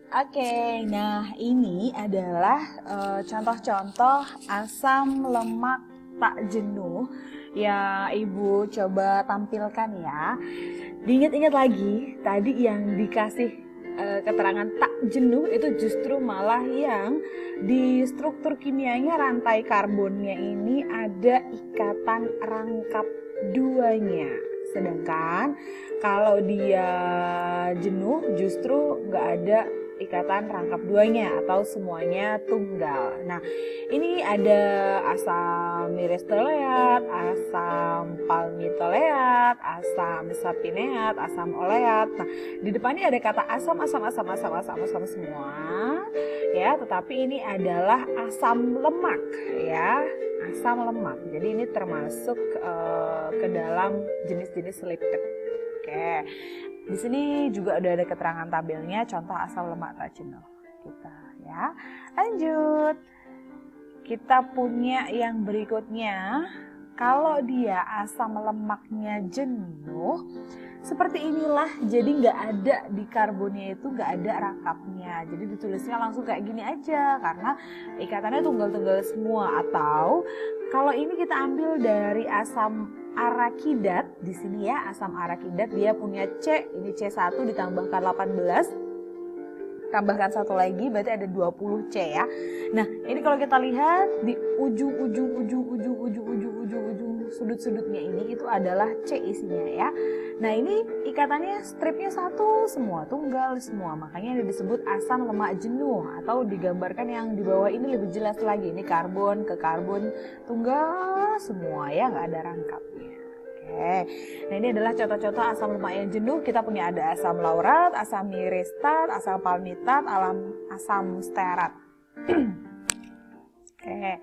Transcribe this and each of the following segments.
Oke, nah ini adalah contoh-contoh asam lemak tak jenuh yang Ibu coba tampilkan ya. Diingat-ingat lagi, tadi yang dikasih keterangan tak jenuh itu justru malah yang di struktur kimianya rantai karbonnya ini ada ikatan rangkap duanya. Sedangkan kalau dia jenuh justru nggak ada ikatan rangkap duanya atau semuanya tunggal. Nah, ini ada asam miresteoleat, asam palmitoleat, asam sapineat, asam oleat. Nah, di depannya ada kata asam semua. Ya, tetapi ini adalah asam lemak ya. Asam lemak. Jadi ini termasuk ke dalam jenis-jenis lipid. Oke. Di sini juga udah ada keterangan tabelnya contoh asam lemak tak jenuh kita ya. Lanjut. Kita punya yang berikutnya. Kalau dia asam lemaknya jenuh, seperti inilah, jadi nggak ada di karbonnya itu nggak ada rangkapnya. Jadi ditulisnya langsung kayak gini aja karena ikatannya tunggal-tunggal semua. Atau kalau ini kita ambil dari asam arakidat di sini ya, asam arakidat dia punya C, ini C1 ditambahkan 18. Tambahkan satu lagi berarti ada 20 C ya. Nah, ini kalau kita lihat di ujung sudut-sudutnya ini itu adalah C isinya ya. Nah, ini ikatannya stripnya satu semua, tunggal semua. Makanya ini disebut asam lemak jenuh atau digambarkan yang di bawah ini lebih jelas lagi. Ini karbon ke karbon tunggal semua ya, nggak ada rangkapnya. Oke, nah ini adalah contoh-contoh asam lemak yang jenuh. Kita punya ada asam laurat, asam miristat, asam palmitat, asam stearat. Oke,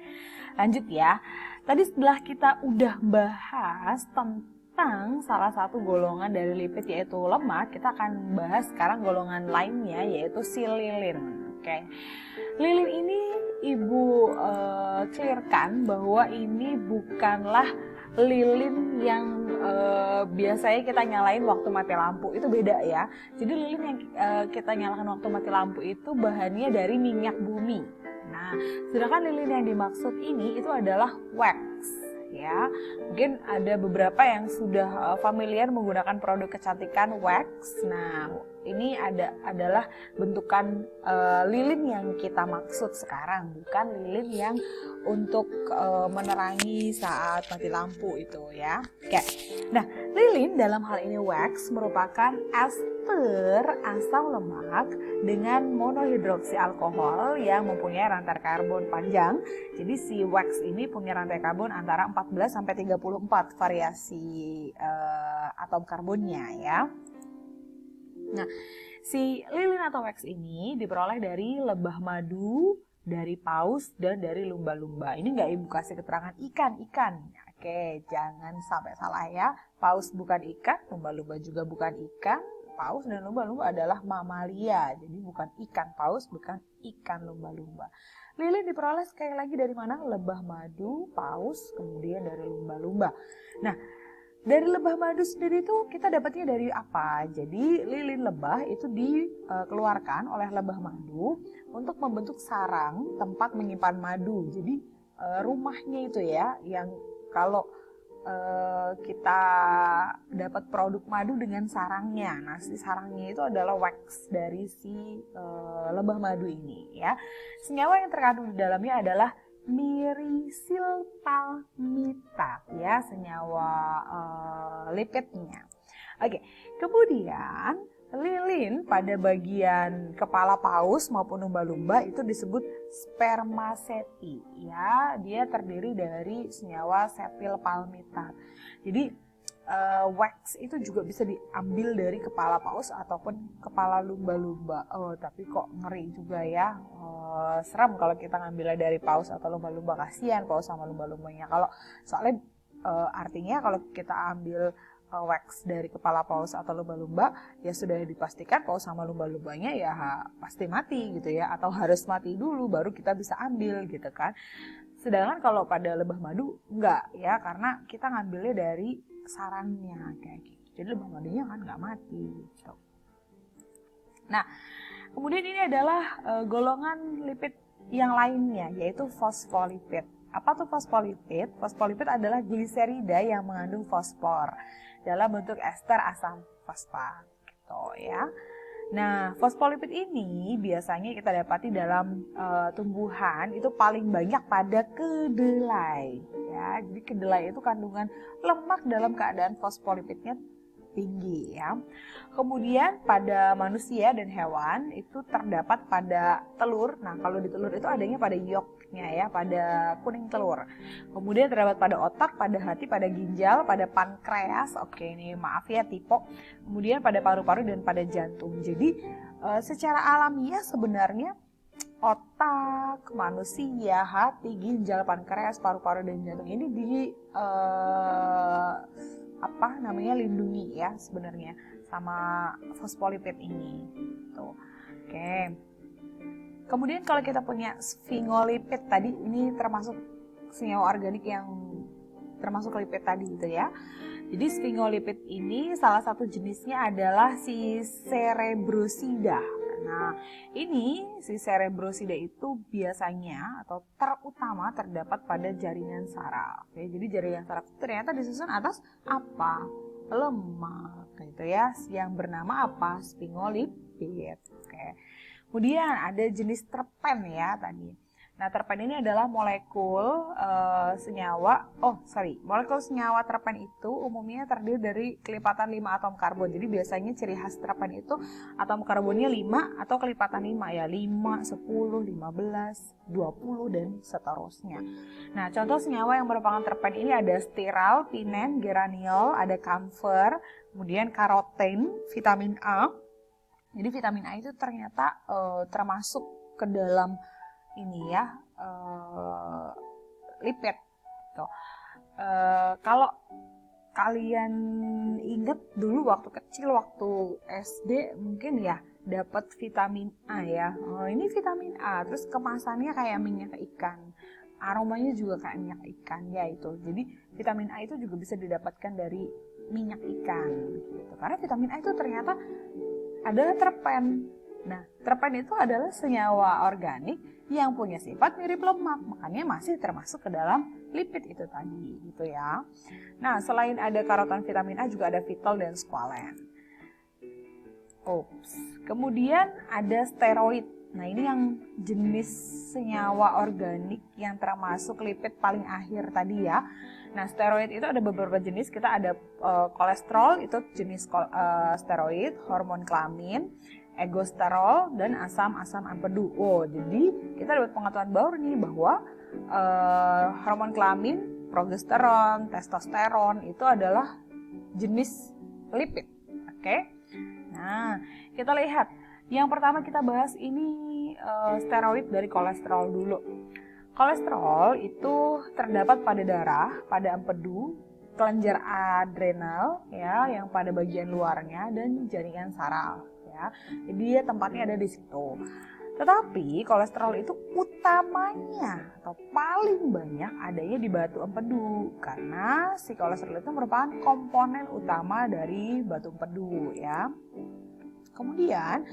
lanjut ya. Tadi setelah kita udah bahas tentang salah satu golongan dari lipid yaitu lemak, kita akan bahas sekarang golongan lainnya yaitu si lilin. Oke, lilin ini Ibu clearkan bahwa ini bukanlah lilin yang biasanya kita nyalain waktu mati lampu, itu beda ya. Jadi lilin yang kita nyalakan waktu mati lampu itu bahannya dari minyak bumi. Nah, sedangkan lilin yang dimaksud ini itu adalah wax ya. Mungkin ada beberapa yang sudah familiar menggunakan produk kecantikan wax. Nah, ini adalah bentukan lilin yang kita maksud sekarang, bukan lilin yang untuk menerangi saat mati lampu itu ya. Oke. Nah, lilin dalam hal ini wax merupakan ester asam lemak dengan monohidroksi alkohol yang mempunyai rantai karbon panjang. Jadi si wax ini punya rantai karbon antara 14 sampai 34 variasi atom karbonnya ya. Nah, si lilin atau wax ini diperoleh dari lebah madu, dari paus, dan dari lumba-lumba. Ini nggak Ibu kasih keterangan ikan. Oke, jangan sampai salah ya. Paus bukan ikan, lumba-lumba juga bukan ikan. Paus dan lumba-lumba adalah mamalia. Jadi bukan ikan paus, bukan ikan lumba-lumba. Lilin diperoleh sekali lagi dari mana? Lebah madu, paus, kemudian dari lumba-lumba. Nah, dari lebah madu sendiri itu kita dapatnya dari apa? Jadi lilin lebah itu dikeluarkan oleh lebah madu untuk membentuk sarang tempat menyimpan madu. Jadi rumahnya itu ya, yang kalau kita dapat produk madu dengan sarangnya. Nah, si sarangnya itu adalah wax dari si lebah madu ini ya. Senyawa yang terkandung di dalamnya adalah mirisil palmitat ya, senyawa lipidnya. Oke, kemudian lilin pada bagian kepala paus maupun lumba-lumba itu disebut spermaseti ya, dia terdiri dari senyawa setil palmitat. Jadi wax itu juga bisa diambil dari kepala paus ataupun kepala lumba-lumba. Tapi kok ngeri juga ya. Seram kalau kita ngambilnya dari paus atau lumba-lumba, kasihan paus sama lumba-lumbanya. Kalau soalnya artinya kalau kita ambil wax dari kepala paus atau lumba-lumba, ya sudah dipastikan paus sama lumba-lumbanya ya pasti mati gitu ya, atau harus mati dulu baru kita bisa ambil gitu kan. Sedangkan kalau pada lebah madu enggak ya, karena kita ngambilnya dari sarangnya kayak gitu. Jadi lebah madunya kan nggak mati gitu. Nah, Kemudian ini adalah golongan lipid yang lainnya, yaitu fosfolipid. Apa tuh fosfolipid? Fosfolipid adalah gliserida yang mengandung fosfor dalam bentuk ester asam fosfat, gitu ya. Nah, fosfolipid ini biasanya kita dapati dalam tumbuhan itu paling banyak pada kedelai, ya. Jadi kedelai itu kandungan lemak dalam keadaan fosfolipidnya tinggi, ya. Kemudian pada manusia dan hewan itu terdapat pada telur. Nah, kalau di telur itu adanya pada yolknya, ya, pada kuning telur. Kemudian terdapat pada otak, pada hati, pada ginjal, pada pankreas. Oke, ini maaf ya typo. Kemudian pada paru-paru dan pada jantung. Jadi secara alamiah sebenarnya otak, manusia, hati, ginjal, pankreas, paru-paru dan jantung ini lindungi ya sebenarnya sama fosfolipid ini. Tuh. Oke. Kemudian kalau kita punya sphingolipid tadi, ini termasuk senyawa organik yang termasuk lipid tadi gitu ya. Jadi sphingolipid ini salah satu jenisnya adalah si cerebrosida. Nah, ini si cerebrosida itu biasanya atau terutama terdapat pada jaringan saraf. Oke, jadi jaringan saraf itu ternyata disusun atas apa? Lemak, gitu ya. Yang bernama apa? Sphingolipid. Oke. Kemudian ada jenis terpen ya tadi. Nah, terpen ini adalah molekul senyawa terpen itu umumnya terdiri dari kelipatan 5 atom karbon. Jadi biasanya ciri khas terpen itu atom karbonnya 5 atau kelipatan 5 ya, 5, 10, 15, 20 dan seterusnya. Nah, contoh senyawa yang merupakan terpen ini ada stiral, pinen, geraniol, ada kamfer, kemudian karoten, vitamin A. Jadi vitamin A itu ternyata termasuk ke dalam ini ya, lipid. Tuh. Kalau kalian ingat dulu waktu kecil, waktu SD mungkin ya dapat vitamin A ya. Ini vitamin A, terus kemasannya kayak minyak ikan, aromanya juga kayak minyak ikan ya itu. Jadi vitamin A itu juga bisa didapatkan dari minyak ikan, gitu. Karena vitamin A itu ternyata adalah terpen. Nah, terpen itu adalah senyawa organik yang punya sifat mirip lemak, makanya masih termasuk ke dalam lipid itu tadi, gitu ya. Nah, selain ada karoten, vitamin A juga ada fitol dan squalen. Kemudian ada steroid. Nah, ini yang jenis senyawa organik yang termasuk lipid paling akhir tadi ya. Nah, steroid itu ada beberapa jenis. Kita ada kolesterol, itu jenis steroid, hormon kelamin, egosterol, dan asam-asam empedu. Jadi kita dapat pengetahuan baru nih bahwa hormon kelamin, progesteron, testosteron itu adalah jenis lipid. Oke. Nah, kita lihat. Yang pertama kita bahas ini steroid dari kolesterol dulu. Kolesterol itu terdapat pada darah, pada empedu, kelenjar adrenal ya, yang pada bagian luarnya dan jaringan saraf ya. Jadi dia tempatnya ada di situ. Tetapi kolesterol itu utamanya atau paling banyak adanya di batu empedu karena si kolesterol itu merupakan komponen utama dari batu empedu ya. Kemudian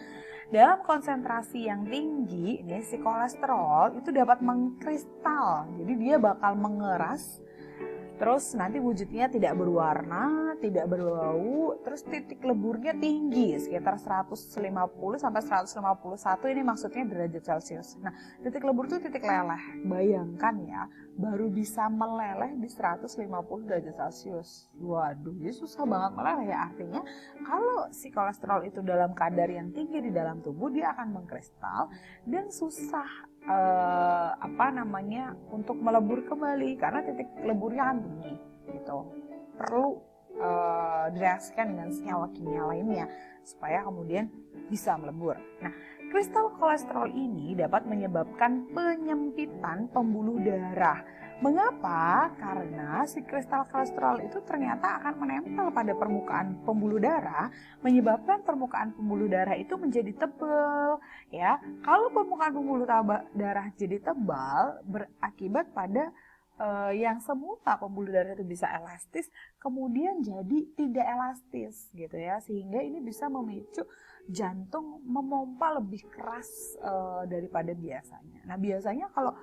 dalam konsentrasi yang tinggi ini si kolesterol itu dapat mengkristal. Jadi dia bakal mengeras. Terus nanti wujudnya tidak berwarna, tidak berbau, terus titik leburnya tinggi sekitar 150 sampai 151, ini maksudnya derajat Celcius. Nah, titik lebur itu titik leleh. Bayangkan ya, baru bisa meleleh di 150 derajat Celcius. Waduh, jadi susah banget meleleh ya. Artinya kalau si kolesterol itu dalam kadar yang tinggi di dalam tubuh, dia akan mengkristal dan susah untuk melebur kembali karena titik leburnya kan tinggi gitu. Perlu direaksikan dengan senyawa kimia lainnya supaya kemudian bisa melebur. Nah, kristal kolesterol ini dapat menyebabkan penyempitan pembuluh darah. Mengapa? Karena si kristal kolesterol itu ternyata akan menempel pada permukaan pembuluh darah, menyebabkan permukaan pembuluh darah itu menjadi tebal. Ya, kalau permukaan pembuluh darah jadi tebal, berakibat pada yang semula pembuluh darah itu bisa elastis, kemudian jadi tidak elastis, gitu ya, sehingga ini bisa memicu jantung memompa lebih keras daripada biasanya. Nah biasanya kalau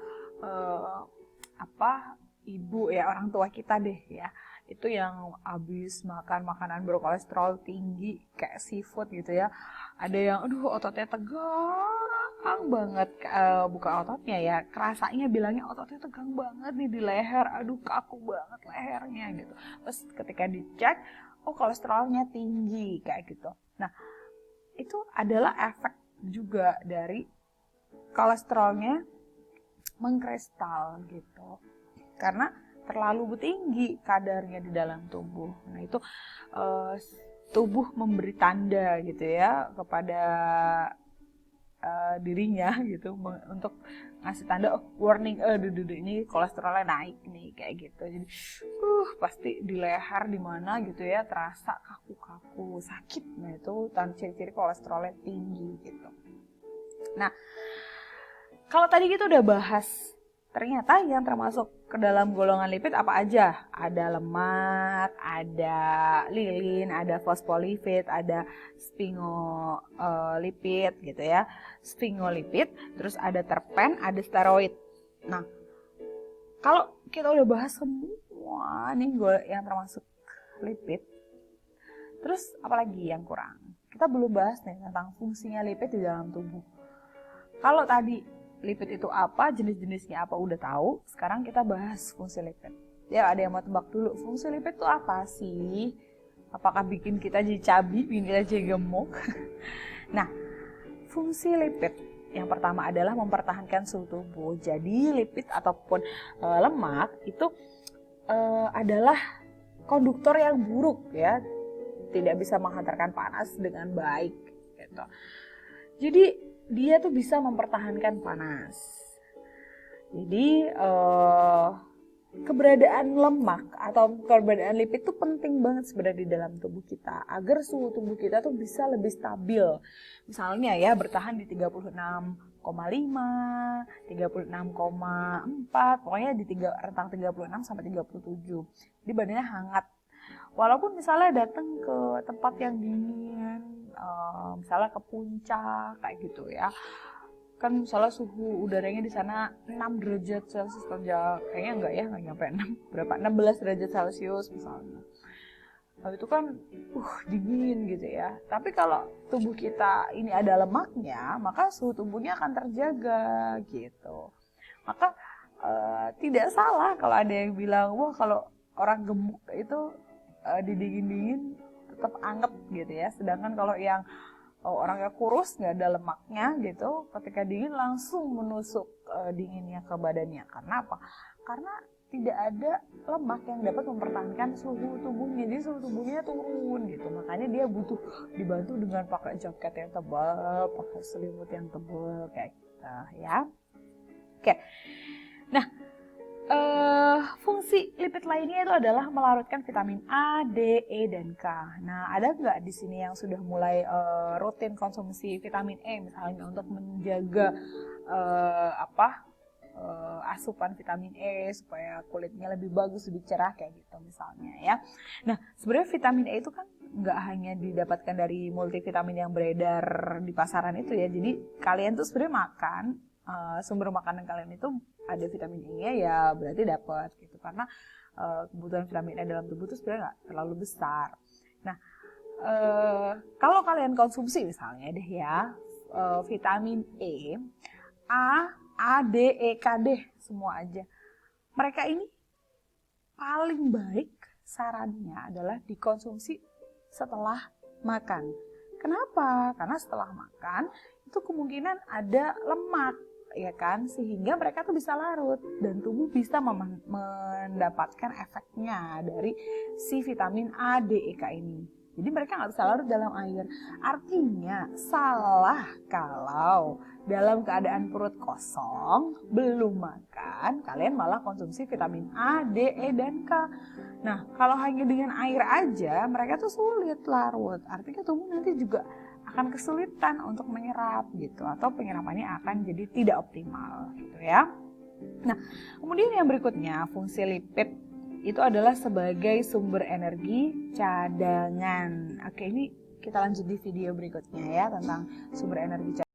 ibu ya, orang tua kita deh ya, itu yang habis makan makanan berkolesterol tinggi kayak seafood gitu ya, ada yang ototnya tegang banget, bukan ototnya ya, kerasanya bilangnya ototnya tegang banget nih di leher, kaku banget lehernya gitu. Terus ketika dicek, kolesterolnya tinggi kayak gitu. Nah itu adalah efek juga dari kolesterolnya mengkristal gitu, karena terlalu tinggi kadarnya di dalam tubuh. Nah itu tubuh memberi tanda gitu ya kepada dirinya gitu, untuk ngasih tanda warning, ini kolesterolnya naik nih kayak gitu. Jadi pasti di leher di mana gitu ya terasa kaku-kaku, sakit. Nah itu ciri-ciri kolesterolnya tinggi gitu. Nah kalau tadi kita udah bahas ternyata yang termasuk ke dalam golongan lipid apa aja? Ada lemak, ada lilin, ada fosfolipid, ada sphingolipid gitu ya. Sphingolipid, terus ada terpen, ada steroid. Nah, kalau kita udah bahas semua nih yang termasuk lipid, terus apalagi yang kurang? Kita belum bahas nih tentang fungsinya lipid di dalam tubuh. Kalau tadi lipid itu apa, jenis-jenisnya apa udah tahu, sekarang kita bahas fungsi lipid. Ya ada yang mau tebak dulu, fungsi lipid itu apa sih? Apakah bikin kita jadi cabi, bikin kita jadi gemuk? Nah, fungsi lipid yang pertama adalah mempertahankan suhu tubuh. Jadi lipid ataupun lemak itu adalah konduktor yang buruk ya, tidak bisa menghantarkan panas dengan baik gitu. Jadi dia tuh bisa mempertahankan panas. Jadi keberadaan lemak atau keberadaan lipid itu penting banget sebenarnya di dalam tubuh kita agar suhu tubuh kita tuh bisa lebih stabil. Misalnya ya bertahan di 36,5, 36,4, pokoknya di rentang 36 sampai 37. Jadi badannya hangat. Walaupun misalnya datang ke tempat yang dingin, misalnya ke puncak kayak gitu ya, kan misalnya suhu udaranya di sana 6 derajat Celcius kayaknya enggak ya, nggak nyampe 6, berapa, 16 derajat Celcius misalnya. Nah, itu kan dingin gitu ya. Tapi kalau tubuh kita ini ada lemaknya, maka suhu tubuhnya akan terjaga gitu. Maka tidak salah kalau ada yang bilang, wah kalau orang gemuk itu didingin-dingin tetap anget gitu ya. Sedangkan kalau yang orangnya kurus nggak ada lemaknya gitu, ketika dingin langsung menusuk dinginnya ke badannya. Karena apa? Karena tidak ada lemak yang dapat mempertahankan suhu tubuhnya, jadi suhu tubuhnya turun gitu. Makanya dia butuh dibantu dengan pakai jaket yang tebal, pakai selimut yang tebal kayak gitu ya. Oke. Nah, fungsi lipid lainnya itu adalah melarutkan vitamin A, D, E, dan K. Nah, ada nggak di sini yang sudah mulai rutin konsumsi vitamin E misalnya untuk menjaga asupan vitamin E supaya kulitnya lebih bagus, lebih cerah kayak gitu misalnya ya. Nah, sebenarnya vitamin E itu kan nggak hanya didapatkan dari multivitamin yang beredar di pasaran itu ya. Jadi kalian tuh sebenarnya makan sumber makanan kalian itu ada vitamin E-nya ya berarti dapat gitu, karena kebutuhan vitamin E dalam tubuh itu sebenarnya nggak terlalu besar. Nah, kalau kalian konsumsi misalnya deh ya vitamin E, A, D, E, K, D semua aja, mereka ini paling baik sarannya adalah dikonsumsi setelah makan. Kenapa? Karena setelah makan itu kemungkinan ada lemak ya kan, sehingga mereka tuh bisa larut dan tubuh bisa mendapatkan efeknya dari si vitamin A, D, E, K ini. Jadi mereka nggak bisa larut dalam air. Artinya salah kalau dalam keadaan perut kosong belum makan kalian malah konsumsi vitamin A, D, E, dan K. Nah kalau hanya dengan air aja mereka tuh sulit larut. Artinya tubuh nanti juga akan kesulitan untuk menyerap gitu, atau penyerapannya akan jadi tidak optimal gitu ya. Nah, kemudian yang berikutnya, fungsi lipid itu adalah sebagai sumber energi cadangan. Oke, ini kita lanjut di video berikutnya ya tentang sumber energi